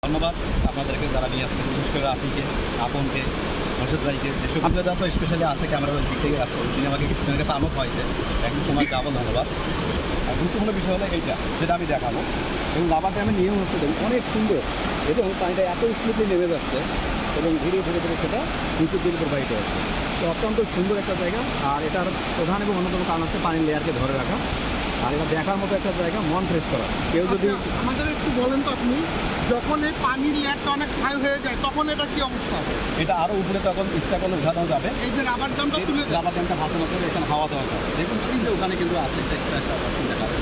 ধন্যবাদ আপনাদেরকে যারা নিয়ে আসছেন, বিশেষ করে আপনিকে, আপনকে, মোর্শেদ ভাইকে, যেসব বিষয়টা তো স্পেশালি আছে ক্যামেরার দিক থেকে আছে, তিনি আমাকে স্ক্রিনে পানো হয়েছে, একদম সময় ডাবল ধন্যবাদ। আর গুরুত্বপূর্ণ বিষয় হলো এইটা যেটা আমি দেখাবো, এবং রাবার ড্যামের নিয়ম হচ্ছে অনেক সুন্দর এবং পানিটা এত স্মুথলি নেমে যাচ্ছে এবং ধীরে ধীরে ধীরে সেটা নিচের দিকে প্রবাহিত হচ্ছে। তো অত্যন্ত সুন্দর একটা জায়গা। আর এটার প্রধান এবং অন্যতম কারণ হচ্ছে পানির লেয়ারকে ধরে রাখা। আর এটা দেখার মতো একটা জায়গা, মন ফ্রেশ করা। কেউ যদি আমাদের একটু বলেন তো, আপনি যখন এই পানির লেয়ারটা অনেক হাই হয়ে যায় তখন এটা কি অবস্থা হবে? এটা আরও উপরে তখন ইচ্ছা করলে উঠানো যাবে। এই যে রাবার ড্যামটা তুলে রাবার ড্যামটা ভাসানো করে এখানে হাওয়া দেওয়া যাবে। দেখুন এই যে ওখানে কিন্তু আছে এক্সট্রা দেখাবে,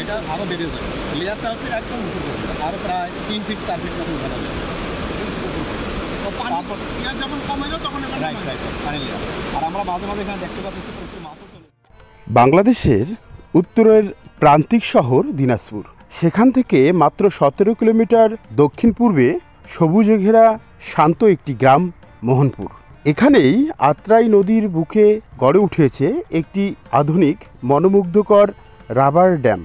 এটা আরও বেড়ে যাবে। লেয়ারটা হচ্ছে একদম উপর করবে, আরও প্রায় 3 ফিট 4 ফিট মতো উঠানো যাবে। যখন কমে যায় তখন রাইট পানির লেয়ার। আর আমরা মাঝে মাঝে এখানে দেখতে পাচ্ছি মাছও চলে। বাংলাদেশের উত্তরের প্রান্তিক শহর দিনাজপুর, সেখান থেকে মাত্র 17 কিলোমিটার দক্ষিণ পূর্বে সবুজে ঘেরা শান্ত একটি গ্রাম মোহনপুর। এখানেই আত্রাই নদীর বুকে গড়ে উঠেছে একটি আধুনিক মনোমুগ্ধকর রাবার ড্যাম।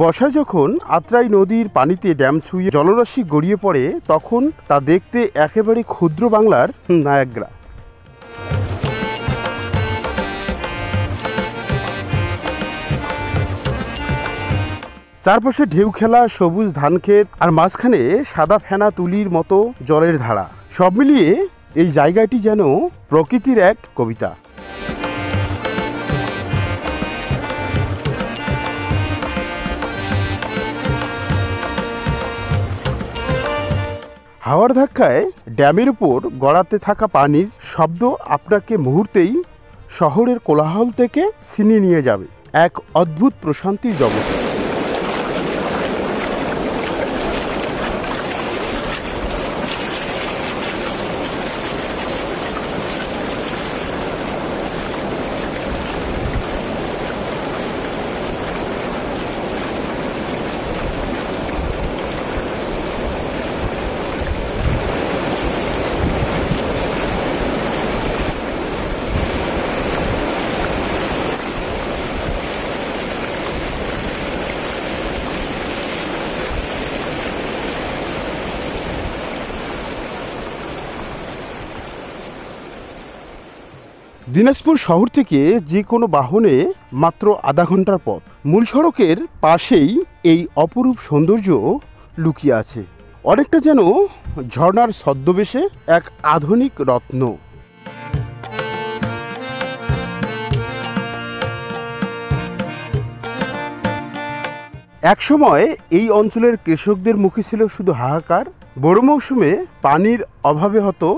বর্ষায় যখন আত্রাই নদীর পানিতে ড্যাম ছুঁয়ে জলরাশি গড়িয়ে পড়ে, তখন তা দেখতে একেবারে ক্ষুদ্র বাংলার নায়াগ্রা। চারপাশে ঢেউ খেলা সবুজ ধানক্ষেত, আর মাঝখানে সাদা ফেনা তুলির মতো জলের ধারা। সব মিলিয়ে এই জায়গাটি যেন প্রকৃতির এক কবিতা। হাওয়ার ধাক্কায় ড্যামের উপর গড়াতে থাকা পানির শব্দ আপনাকে মুহূর্তেই শহরের কোলাহল থেকে ছিনিয়ে নিয়ে যাবে এক অদ্ভুত প্রশান্তির জগতে। দিনাজপুর শহর থেকে যে কোনো বাহনে মাত্র আধা ঘন্টার পথ। মূল সড়কের পাশেই এই অপরূপ সৌন্দর্য লুকিয়ে আছে, অনেকটা যেন ঝর্ণার ছদ্মবেশে এক আধুনিক রত্ন। একসময় এই অঞ্চলের কৃষকদের মুখে ছিল শুধু হাহাকার। বড় মৌসুমে পানির অভাবে হতো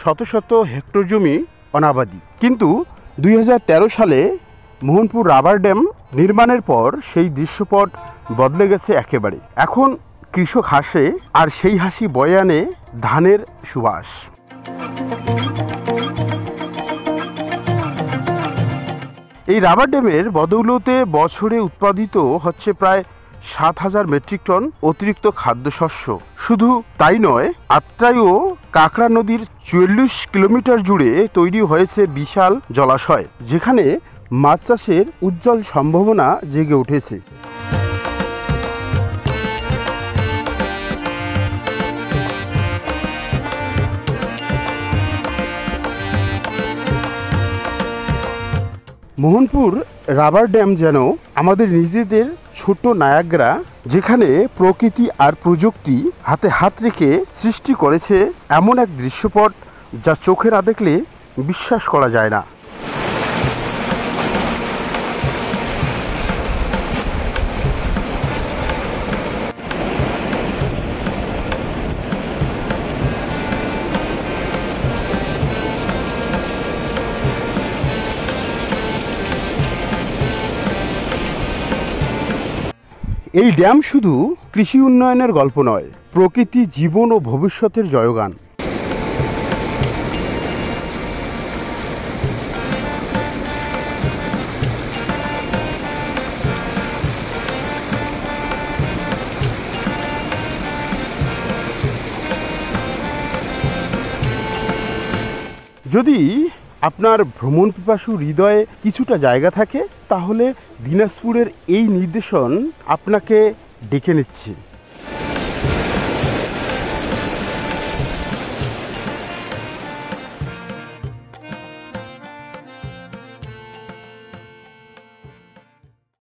শত শত হেক্টর জমি অনাবাদি। কিন্তু 2013 সালে মোহনপুর রাবার ড্যাম নির্মাণের পর সেই দৃশ্যপট বদলে গেছে একেবারে। এখন কৃষক হাসে, আর সেই হাসি বয়ে আনে ধানের সুবাস। এই রাবার ড্যামের বদৌলতে বছরে উৎপাদিত হচ্ছে প্রায় 7,000 মেট্রিক টন অতিরিক্ত খাদ্যশস্য। শুধু তাই নয়, আত্রাই ও কাঁকড়া নদীর 44 কিলোমিটার জুড়ে তৈরি হয়েছে বিশাল জলাশয়, যেখানে মাছ চাষের উজ্জ্বল সম্ভাবনা জেগে উঠেছে। মোহনপুর রাবার ড্যাম যেন আমাদের নিজেদের ছোট নায়াগ্রা, যেখানে প্রকৃতি আর প্রযুক্তি হাতে হাত রেখে সৃষ্টি করেছে এমন এক দৃশ্যপট যা চোখে না দেখলে বিশ্বাস করা যায় না। এই ড্যাম শুধু কৃষি উন্নয়নের গল্প নয়, প্রকৃতি, জীবন ও ভবিষ্যতের জয়গান। যদি আপনার ভ্রমণ পিপাসু হৃদয়ে কিছুটা জায়গা থাকে তাহলে দিনাজপুরের এই নির্দেশন আপনাকে ডেকে নিচ্ছে।